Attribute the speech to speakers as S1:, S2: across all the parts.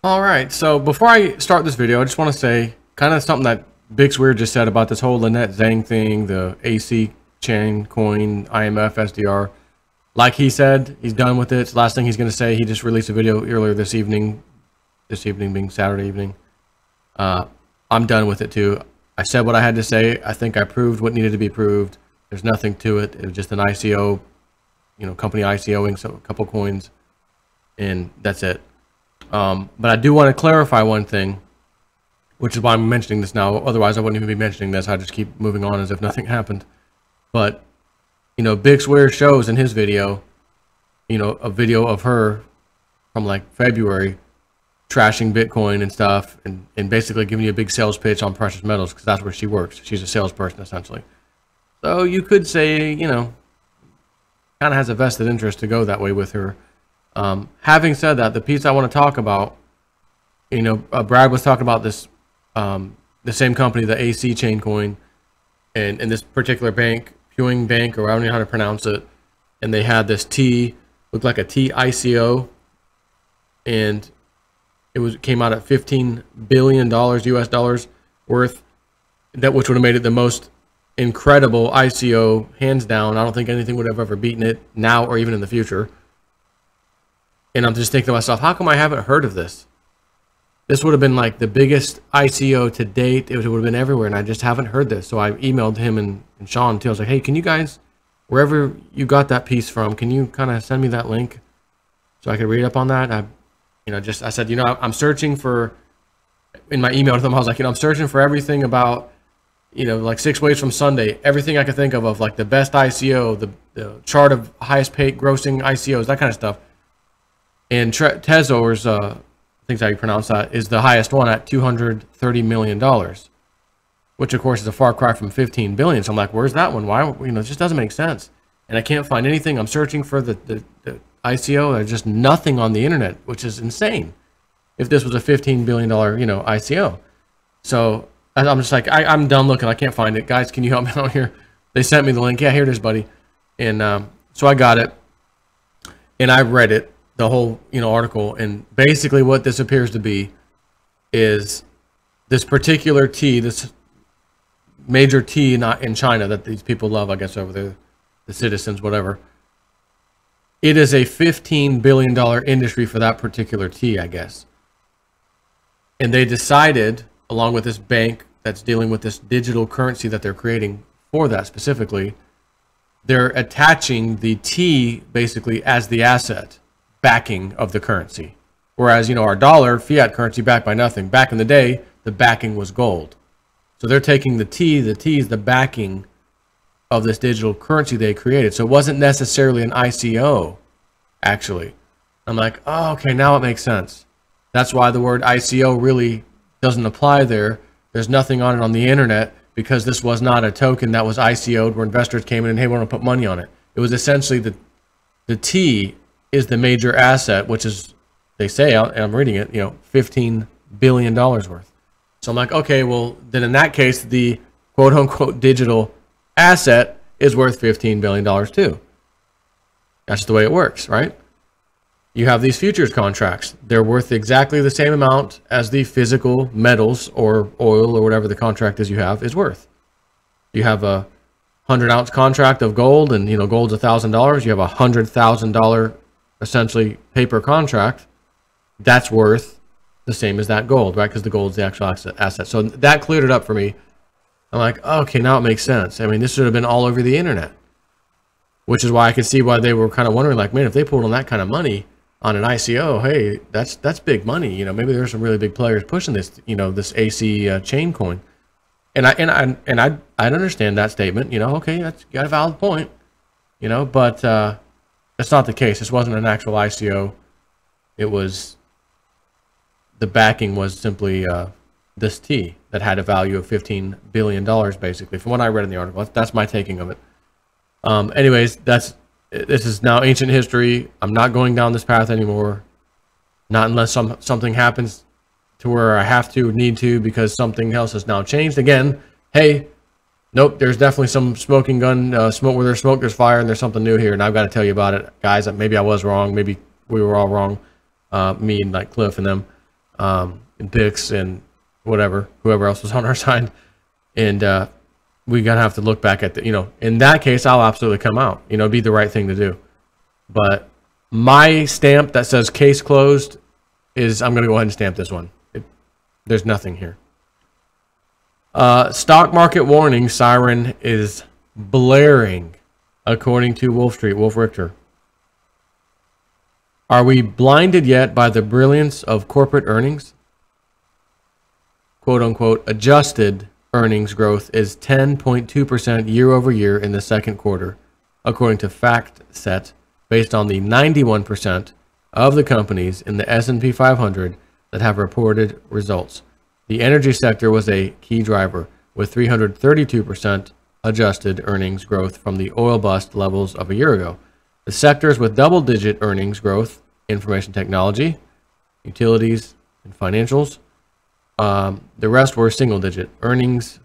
S1: All right, so before I start this video, I just want to say kind of something that Bix Weird just said about this whole Lynette Zhang thing, the AC chain coin, IMF, SDR. Like he said, he's done with it. It's the last thing he's going to say. He just released a video earlier this evening being Saturday evening. I'm done with it too. I said what I had to say. I think I proved what needed to be proved. There's nothing to it. It was just an ICO, company ICOing so a couple coins, and that's it. But I do want to clarify one thing, which is why I'm mentioning this now. Otherwise, I wouldn't even be mentioning this. I just keep moving on as if nothing happened. But, Bix Weird shows in his video, a video of her from like February trashing Bitcoin and stuff and basically giving you a big sales pitch on precious metals because that's where she works. She's a salesperson, essentially. So you could say, kind of has a vested interest to go that way with her. Having said that, the piece I want to talk about, Brad was talking about this, the same company, the AC chain coin, and this particular bank, Pewing Bank, or I don't know how to pronounce it, and they had this T, looked like a T ICO, and it came out at $15 billion US dollars worth, which would have made it the most incredible ICO, hands down. I don't think anything would have ever beaten it now or even in the future. And I'm just thinking to myself, how come I haven't heard of this? This would have been like the biggest ICO to date. It would have been everywhere, and I just haven't heard this. So I emailed him and Sean too. I was like, hey, can you guys, wherever you got that piece from, can you kind of send me that link so I could read up on that? I said, I'm searching for, in my email to them, I was like, I'm searching for everything about, like 6 Ways from Sunday, everything I could think of like the best ICO, the chart of highest paid grossing ICOs, that kind of stuff. And Tezor's, I think that's how you pronounce that, is the highest one at $230 million, which of course is a far cry from 15 billion. So I'm like, where's that one? Why, it just doesn't make sense. And I can't find anything. I'm searching for the ICO. There's just nothing on the internet, which is insane. If this was a $15 billion, ICO. So I'm just like, I'm done looking. I can't find it. Guys, can you help me out here? They sent me the link. Yeah, here it is, buddy. And so I got it, and I read it, the whole article, and basically what this appears to be is this particular T, this major T in China that these people love, I guess, over there, the citizens, whatever. It is a $15 billion industry for that particular T, I guess. And they decided, along with this bank that's dealing with this digital currency that they're creating for that specifically, they're attaching the T basically as the asset backing of the currency. Whereas, our dollar, fiat currency, backed by nothing. Back in the day, the backing was gold. So they're taking the T is the backing of this digital currency they created. So it wasn't necessarily an ICO, actually. I'm like, oh, okay, now it makes sense. That's why the word ICO really doesn't apply there. There's nothing on it on the internet because this was not a token that was ICO'd where investors came in and, hey, we want to put money on it. It was essentially the T is the major asset, which is, they say, and I'm reading it, $15 billion worth. So I'm like, okay, well, then in that case, the quote unquote digital asset is worth $15 billion too. That's just the way it works, right? You have these futures contracts. They're worth exactly the same amount as the physical metals or oil or whatever the contract is you have is worth. You have a 100-ounce contract of gold, and gold's $1,000. You have a $100,000 essentially paper contract. That's worth the same as that gold, right? Because the gold's the actual asset. So that cleared it up for me. I'm like, oh, okay, now it makes sense. I mean, this should have been all over the internet, which is why I could see why they were kind of wondering, like, man, if they pulled on that kind of money on an ICO, hey, that's big money. Maybe there's some really big players pushing this, this AC chain coin. And I understand that statement. Okay, that's got a valid point. But that's not the case. This wasn't an actual ICO. It was, the backing was simply this T that had a value of $15 billion, basically, from what I read in the article. That's my taking of it. Anyways, this is now ancient history. I'm not going down this path anymore. Not unless something happens to where I have to, need to, because something else has now changed. Again, hey, nope, there's definitely some smoking gun, smoke where there's smoke, there's fire, and there's something new here, and I've got to tell you about it. Guys, maybe I was wrong. Maybe we were all wrong, me and like Cliff and them. Bix and whoever else was on our side. And we gotta have to look back at in that case, I'll absolutely come out. It'd be the right thing to do. But my stamp that says case closed is, I'm gonna go ahead and stamp this one. There's nothing here. Stock market warning, Siren is blaring, according to Wolf Richter. Are we blinded yet by the brilliance of corporate earnings? Quote unquote, adjusted earnings growth is 10.2% year over year in the second quarter, according to FactSet, based on the 91% of the companies in the S&P 500 that have reported results. The energy sector was a key driver, with 332% adjusted earnings growth from the oil bust levels of a year ago. The sectors with double-digit earnings growth, information technology, utilities, and financials. The rest were single-digit. Earnings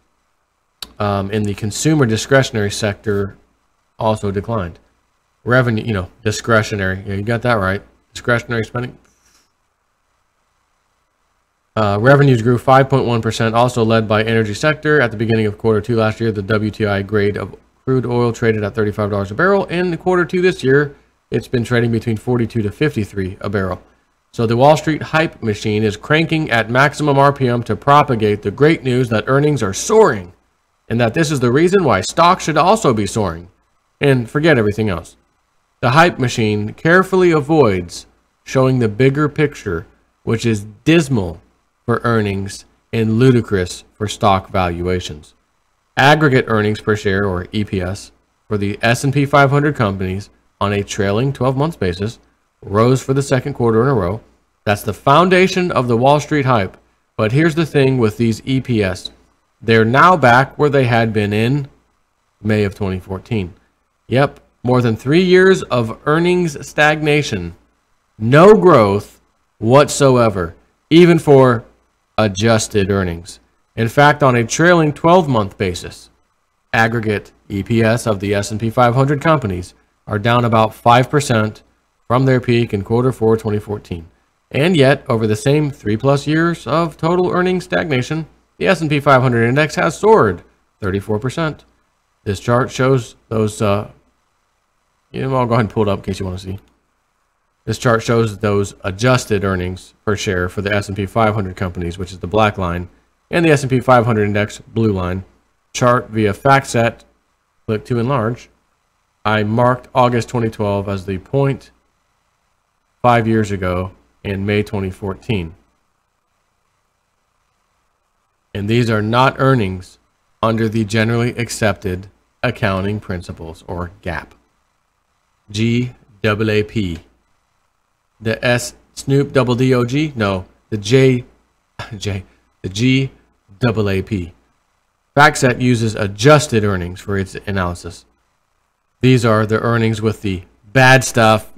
S1: in the consumer discretionary sector also declined. Revenue, discretionary. Yeah, you got that right. Discretionary spending. Revenues grew 5.1%, also led by energy sector. At the beginning of quarter two last year, the WTI grade of crude oil traded at $35 a barrel. In quarter two this year, it's been trading between 42 to 53 a barrel. So the Wall Street hype machine is cranking at maximum RPM to propagate the great news that earnings are soaring, and that this is the reason why stocks should also be soaring. And forget everything else. The hype machine carefully avoids showing the bigger picture, which is dismal for earnings and ludicrous for stock valuations. Aggregate earnings per share, or EPS, for the S&P 500 companies on a trailing 12-month basis rose for the second quarter in a row. That's the foundation of the Wall Street hype. But here's the thing with these EPS. They're now back where they had been in May of 2014. Yep, more than 3 years of earnings stagnation. No growth whatsoever, even for adjusted earnings. In fact, on a trailing 12-month basis, aggregate EPS of the S&P 500 companies are down about 5% from their peak in quarter four 2014. And yet, over the same 3+ years of total earnings stagnation, the S&P 500 index has soared 34%. This chart shows those, I'll go ahead and pull it up in case you want to see. This chart shows those adjusted earnings per share for the S&P 500 companies, which is the black line, and the S&P 500 index, blue line. Chart via FactSet, click to enlarge. I marked August 2012 as the point 5 years ago in May 2014. And these are not earnings under the generally accepted accounting principles, or GAAP. GAAP. The S, Snoop double D-O-G? No, the the GAAP. FactSet uses adjusted earnings for its analysis. These are the earnings with the bad stuff,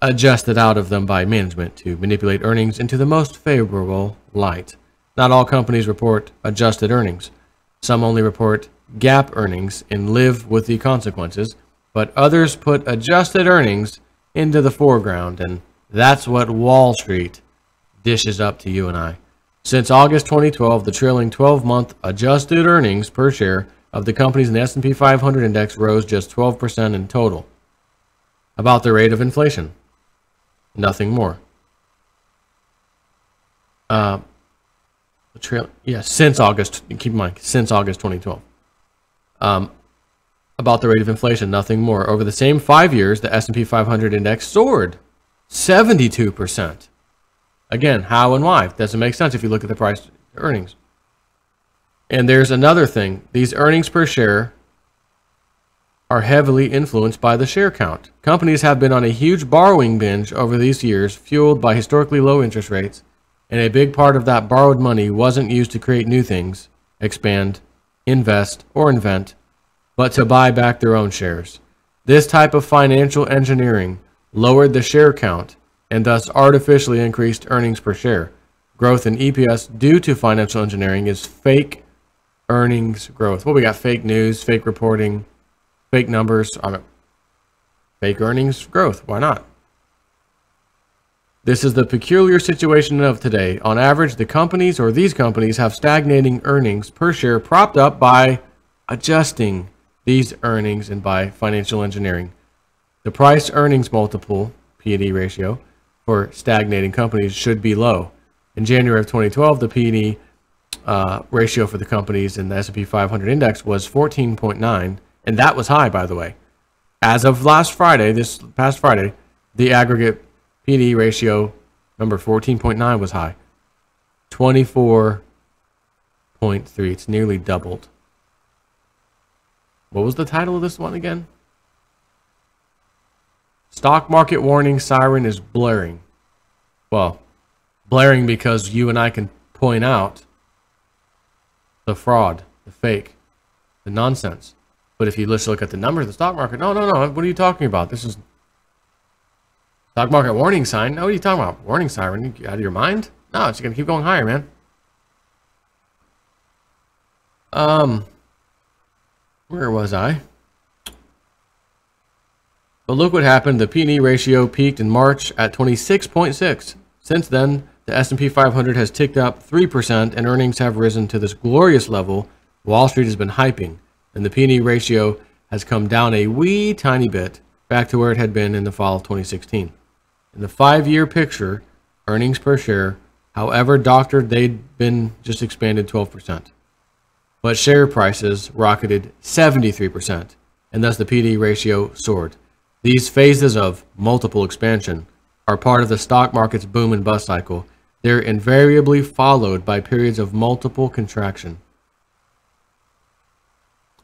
S1: adjusted out of them by management to manipulate earnings into the most favorable light. Not all companies report adjusted earnings. Some only report GAAP earnings and live with the consequences, but others put adjusted earnings into the foreground, and that's what Wall Street dishes up to you and I. Since August 2012, the trailing 12-month adjusted earnings per share of the companies in the S&P 500 index rose just 12% in total. About the rate of inflation. Nothing more. Since August, keep in mind, since August 2012. About the rate of inflation, nothing more. Over the same 5 years, the S&P 500 index soared 72%. Again, how and why? Doesn't make sense if you look at the price to earnings. And there's another thing. These earnings per share are heavily influenced by the share count. Companies have been on a huge borrowing binge over these years, fueled by historically low interest rates, and a big part of that borrowed money wasn't used to create new things, expand, invest, or invent, but to buy back their own shares. This type of financial engineering lowered the share count and thus artificially increased earnings per share. Growth in EPS due to financial engineering is fake earnings growth. Well, we got fake news, fake reporting, fake numbers, fake earnings growth. Why not? This is the peculiar situation of today. On average, the companies or these companies have stagnating earnings per share propped up by adjusting these earnings and by financial engineering. The price earnings multiple, P/E ratio, for stagnating companies should be low. In January of 2012, the P/E ratio for the companies in the S&P 500 index was 14.9, and that was high, by the way. As of this past Friday, the aggregate P/E ratio number 14.9 was high. 24.3. It's nearly doubled. What was the title of this one again? Stock market warning siren is blaring. Well, blaring because you and I can point out the fraud, the fake, the nonsense. But if you just look at the numbers of the stock market, no. What are you talking about? This is stock market warning sign. No, what are you talking about? Warning siren? You out of your mind? No, it's going to keep going higher, man. Where was I? But look what happened. The P/E ratio peaked in March at 26.6. Since then, the S&P 500 has ticked up 3% and earnings have risen to this glorious level Wall Street has been hyping, and the P/E ratio has come down a wee tiny bit back to where it had been in the fall of 2016. In the 5-year picture, earnings per share, however doctored they'd been, just expanded 12%. But share prices rocketed 73%, and thus the P/E ratio soared. These phases of multiple expansion are part of the stock market's boom and bust cycle. They're invariably followed by periods of multiple contraction.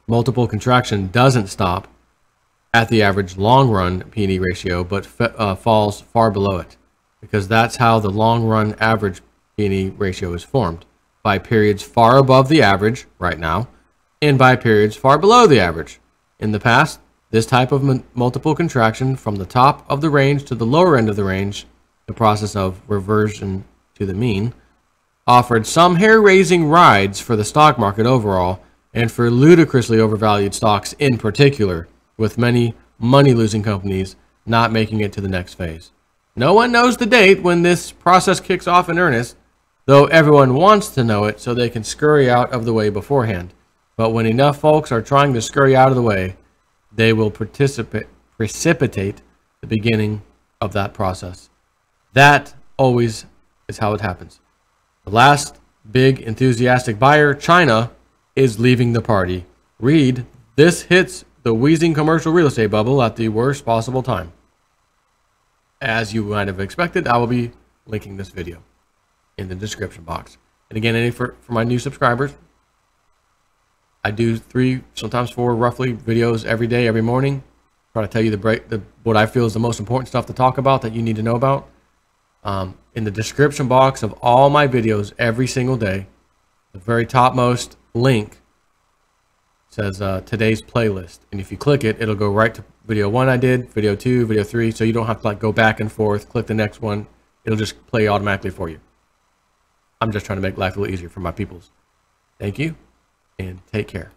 S1: Multiple contraction doesn't stop at the average long-run P/E ratio, but falls far below it, because that's how the long-run average P/E ratio is formed, by periods far above the average right now, and by periods far below the average. In the past, this type of multiple contraction from the top of the range to the lower end of the range, the process of reversion to the mean, offered some hair-raising rides for the stock market overall and for ludicrously overvalued stocks in particular, with many money-losing companies not making it to the next phase. No one knows the date when this process kicks off in earnest, though everyone wants to know it so they can scurry out of the way beforehand. But when enough folks are trying to scurry out of the way, they will precipitate the beginning of that process. That always is how it happens. The last big enthusiastic buyer, China, is leaving the party. Read, this hits the wheezing commercial real estate bubble at the worst possible time. As you might have expected, I will be linking this video in the description box. And again, for my new subscribers, I do 3, sometimes 4 roughly videos every day, every morning. Try to tell you what I feel is the most important stuff to talk about that you need to know about. In the description box of all my videos every single day, the very topmost link says today's playlist. And if you click it, it'll go right to video 1 I did, video 2, video 3. So you don't have to go back and forth, click the next one. It'll just play automatically for you. I'm just trying to make life a little easier for my peoples. Thank you. And take care.